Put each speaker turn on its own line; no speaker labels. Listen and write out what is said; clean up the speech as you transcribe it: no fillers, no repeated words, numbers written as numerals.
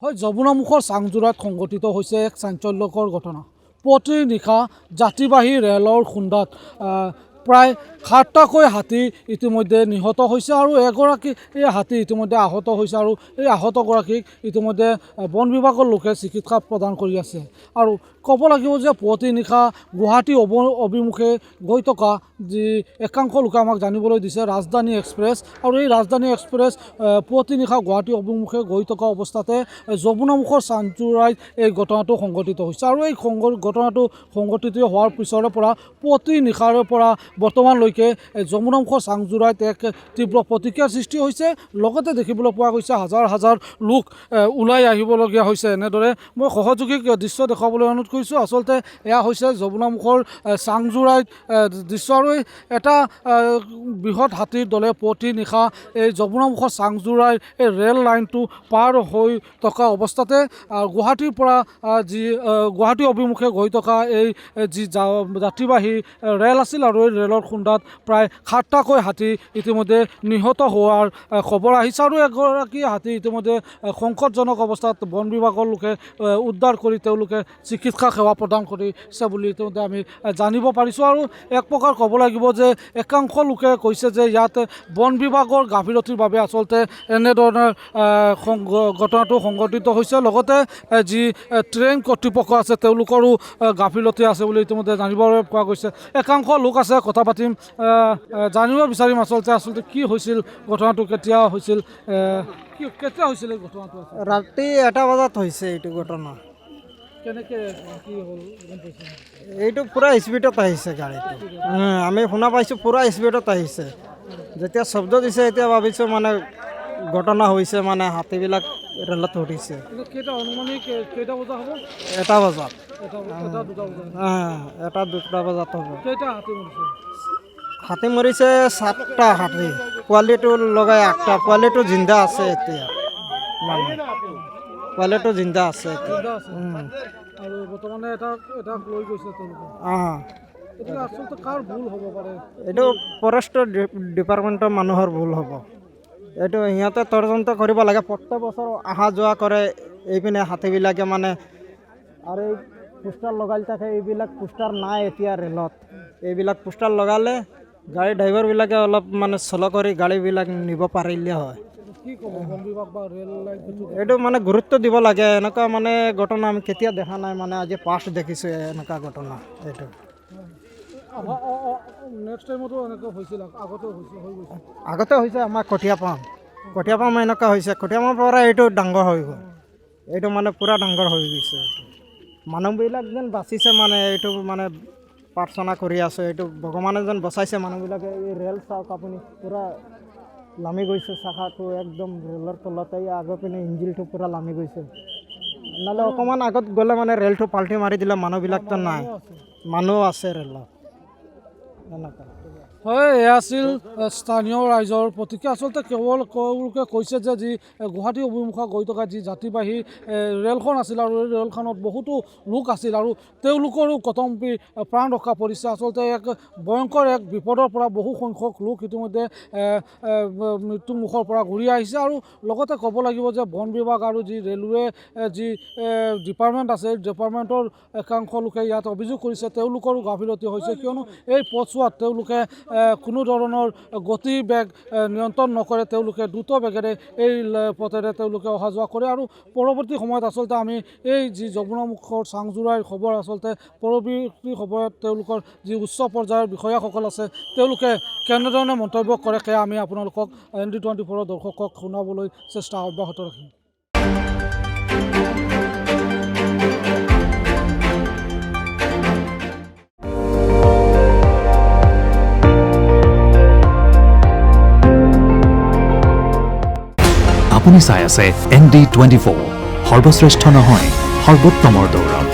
হয়, যমুনামুখৰ চাংজোৰাত সংঘটিত হৈছে এক চাঞ্চল্যকৰ ঘটনা। প্ৰতি নিশা যাত্ৰীবাহী ৰেলৰ খুন্দাত প্ৰায় 7টাকৈ হাতী ইতিমধ্যে নিহত হৈছে আৰু এগৰাকী এই হাতী ইতিমধ্যে আহত হৈছে আৰু এই আহতগৰাকীক ইতিমধ্যে বন বিভাগৰ লোকে চিকিৎসা প্ৰদান কৰি আছে। আৰু ক'ব লাগিব যে প্ৰতি নিশা গুৱাহাটী অভিমুখে গৈ থকা যি একাংশ লোকে আমাক জানিবলৈ দিছে ৰাজধানী এক্সপ্ৰেছ, আৰু এই ৰাজধানী এক্সপ্ৰেছ প্ৰতি নিশা গুৱাহাটী অভিমুখে গৈ থকা অৱস্থাতে যমুনামুখৰ চাঞ্চোৰাইত এই ঘটনাটো সংঘটিত হৈছে। আৰু এই ঘটনাটো সংঘটিত হোৱাৰ পিছৰে পৰা প্ৰতি নিশাৰে পৰা বৰ্তমানলৈকে যমুনামুখৰ চাংজোৰাইত এক তীব্ৰ প্ৰতিক্ৰিয়াৰ সৃষ্টি হৈছে। লগতে দেখিবলৈ পোৱা গৈছে হাজাৰ হাজাৰ লোক ওলাই আহিবলগীয়া হৈছে। এনেদৰে মই সহযোগীক দৃশ্য দেখুৱাবলৈ অনুৰোধ কৰিছোঁ। আচলতে এয়া হৈছে যমুনামুখৰ চাংজোৰাইত দৃশ্য, আৰু এটা বৃহৎ হাতীৰ দলে প্ৰতি নিশা এই যমুনামুখৰ চাংজোৰাইৰ এই ৰেল লাইনটো পাৰ হৈ থকা অৱস্থাতে গুৱাহাটীৰ পৰা যি গুৱাহাটী অভিমুখে গৈ থকা এই যি যাত্ৰীবাহী ৰেল আছিল, আৰু এই ৰেলৰ খুন্দাত প্ৰায় 7টাকৈ হাতী ইতিমধ্যে নিহত হোৱাৰ খবৰ আহিছে। আৰু এগৰাকী হাতী ইতিমধ্যে সংকটজনক অৱস্থাত বন বিভাগৰ লোকে উদ্ধাৰ কৰি তেওঁলোকে চিকিৎসা সেৱা প্ৰদান কৰিছে বুলি ইতিমধ্যে আমি জানিব পাৰিছোঁ। আৰু এক প্ৰকাৰ ক'ব লাগিব যে একাংশ লোকে কৈছে যে ইয়াত বন বিভাগৰ গাফিলতিৰ বাবে আচলতে এনেধৰণৰ ঘটনাটো সংঘটিত হৈছে। লগতে যি ট্ৰেইন কৰ্তৃপক্ষ আছে তেওঁলোকৰো গাফিলতি আছে বুলি ইতিমধ্যে জানিবলৈ পোৱা গৈছে। একাংশ লোক আছে, কথা পাতিম, জানিব বিচাৰিম আচলতে কি হৈছিল, ঘটনাটো কেতিয়া হৈছিল, কেতিয়া হৈছিল এই ঘটনাটো?
ৰাতি 1টা বজাত হৈছে এইটো ঘটনা।
কেনেকৈ কি হ'ল গম পাইছে?
এইটো পূৰা স্পীডত আহিছে গাড়ীটো, আমি শুনা পাইছোঁ পূৰা স্পীডত আহিছে। যেতিয়া শব্দ দিছে এতিয়া ভাবিছোঁ মানে ঘটনা হৈছে, মানে হাতীবিলাক ৰেলত উঠিছে।
কেইটা অনুমানিক কেইটা বজা হ'ব?
1টা বজাত,
1টা 2টা বজাত।
1টা 2টা বজাত হ'ব।
কেইটা হাতী মৰিছে?
হাতী মৰিছে 7টা হাতী, পোৱালিটো লগাই 8টা। পোৱালিটো জিন্দা আছে এতিয়া, মানে পোৱালিটো জিন্দা আছে এতিয়া।
আৰু বৰ্তমানে এটা লৈ গৈছে তেওঁলোকে। এতিয়া আচলতে কাৰ ভুল হ'ব পাৰে?
এইটো ফৰেষ্ট ডিপাৰ্টমেণ্টৰ মানুহৰ ভুল হ'ব। এইটো সিহঁতে তদন্ত কৰিব লাগে। প্ৰত্যেক বছৰ অহা যোৱা কৰে এইপিনে হাতীবিলাকে, মানে আৰু এই পোষ্টাৰ লগাই থাকে। এইবিলাক পোষ্টাৰ নাই এতিয়া ৰেলত। এইবিলাক পোষ্টাৰ লগালে গাড়ী ড্ৰাইভাৰবিলাকে অলপ মানে চল কৰি গাড়ীবিলাক নিব পাৰিলে হয়।
কি ক'ব বন বিভাগ বা ৰেল লাইন?
এইটো মানে গুৰুত্ব দিব লাগে। এনেকুৱা মানে ঘটনা আমি কেতিয়া দেখা নাই, মানে আজি ফাৰ্ষ্ট দেখিছোঁ এনেকুৱা ঘটনা। এইটো
নেক্সট টাইমতো এনেকুৱা হৈছিল?
আগতে হৈছে আমাৰ কঠীয়াপাম এনেকুৱা হৈছে। কঠীয়াপামৰ পৰা এইটো ডাঙৰ হৈ গ'ল। এইটো মানে পূৰা ডাঙৰ হৈ গৈছে। মানুহবিলাক যেন বাচিছে, মানে এইটো মানে প্ৰাৰ্থনা কৰি আছোঁ। এইটো ভগৱানে যেন বচাইছে মানুহবিলাকে। এই ৰেল চাওক আপুনি, পূৰা লামি গৈছে চাকাটো একদম ৰেলৰ তলতে। আগৰ পিনে ইঞ্জিনটো পূৰা লামি গৈছে। নহ'লে অকণমান আগত গ'লে মানে ৰেলটো পাল্টি মাৰি দিলে মানুহবিলাকতো নাই, মানুহ আছে ৰেলত। এনেকুৱা
হয়, এয়া আছিল স্থানীয় ৰাইজৰ প্ৰতিক্ৰিয়া। আচলতে কেৱল তেওঁলোকে কৈছে যে যি গুৱাহাটী অভিমুখে গৈ থকা যি যাত্ৰীবাহী ৰেলখন আছিল, আৰু এই ৰেলখনত বহুতো লোক আছিল, আৰু তেওঁলোকৰো কটমপি প্ৰাণ ৰক্ষা পৰিছে। আচলতে এক ভয়ংকৰ এক বিপদৰ পৰা বহু সংখ্যক লোক ইতিমধ্যে মৃত্যুমুখৰ পৰা ঘূৰি আহিছে। আৰু লগতে ক'ব লাগিব যে বন বিভাগ আৰু যি ৰেলৱে যি ডিপাৰ্টমেণ্ট আছে, ডিপাৰ্টমেণ্টৰ একাংশ লোকে ইয়াত অভিযোগ কৰিছে তেওঁলোকৰো গাফিলতি হৈছে। কিয়নো এই পথছোৱাত তেওঁলোকে কোনো ধৰণৰ গতি বেগ নিয়ন্ত্ৰণ নকৰে। তেওঁলোকে দ্ৰুত বেগেৰে এই পথেৰে তেওঁলোকে অহা যোৱা কৰে। আৰু পৰৱৰ্তী সময়ত আচলতে আমি এই যি যমুনামুখৰ চাংজোৰাইৰ খবৰ, আচলতে পৰৱৰ্তী সময়ত তেওঁলোকৰ যি উচ্চ পৰ্যায়ৰ বিষয়াসকল আছে তেওঁলোকে কেনেধৰণে মন্তব্য কৰে সেয়া আমি আপোনালোকক ND24 দৰ্শকক শুনাবলৈ চেষ্টা অব্যাহত ৰাখিম।
আপুনি চাই আছে ND24, সৰ্বশ্ৰেষ্ঠ নহয় সৰ্বোত্তমৰ দৌৰ।